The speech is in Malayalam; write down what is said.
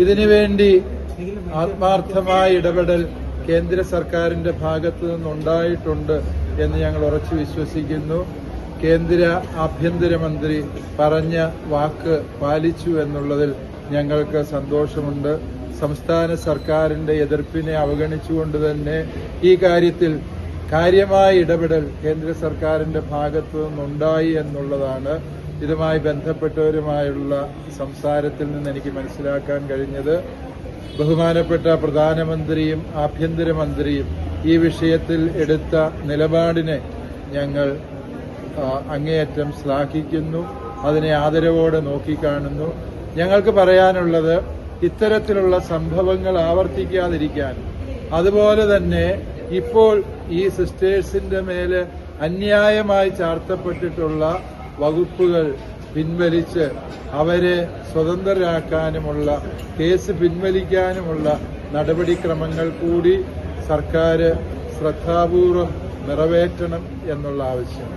ഇതിനുവേണ്ടി ആത്മാർത്ഥമായ ഇടപെടൽ കേന്ദ്ര സർക്കാരിന്റെ ഭാഗത്തു നിന്നുണ്ടായിട്ടുണ്ട് എന്ന് ഞങ്ങൾ ഉറച്ചു വിശ്വസിക്കുന്നു. കേന്ദ്ര ആഭ്യന്തരമന്ത്രി പറഞ്ഞ വാക്ക് പാലിച്ചു എന്നുള്ളതിൽ ഞങ്ങൾക്ക് സന്തോഷമുണ്ട്. സംസ്ഥാന സർക്കാരിന്റെ എതിർപ്പിനെ അവഗണിച്ചുകൊണ്ട് തന്നെ ഈ കാര്യത്തിൽ കാര്യമായ ഇടപെടൽ കേന്ദ്ര സർക്കാരിന്റെ ഭാഗത്തു നിന്നുണ്ടായി എന്നുള്ളതാണ് ഇതുമായി ബന്ധപ്പെട്ടവരുമായുള്ള സംസാരത്തിൽ നിന്ന് എനിക്ക് മനസ്സിലാക്കാൻ കഴിഞ്ഞത്. ബഹുമാനപ്പെട്ട പ്രധാനമന്ത്രിയും ആഭ്യന്തരമന്ത്രിയും ഈ വിഷയത്തിൽ എടുത്ത നിലപാടിനെ ഞങ്ങൾ അങ്ങേയറ്റം ശ്ലാഘിക്കുന്നു, അതിനെ ആദരവോടെ നോക്കിക്കാണുന്നു. ഞങ്ങൾക്ക് പറയാനുള്ളത് ഇത്തരത്തിലുള്ള സംഭവങ്ങൾ ആവർത്തിക്കാതിരിക്കാനും അതുപോലെ തന്നെ ഇപ്പോൾ ഈ സിസ്റ്റേഴ്സിന്റെ മേല് അന്യായമായി ചാർത്തപ്പെട്ടിട്ടുള്ള വകുപ്പുകൾ പിൻവലിച്ച് അവരെ സ്വതന്ത്രരാക്കാനുമുള്ള കേസ് പിൻവലിക്കാനുമുള്ള നടപടിക്രമങ്ങൾ കൂടി സർക്കാർ ശ്രദ്ധാപൂർവം നിറവേറ്റണം എന്നുള്ള ആവശ്യം.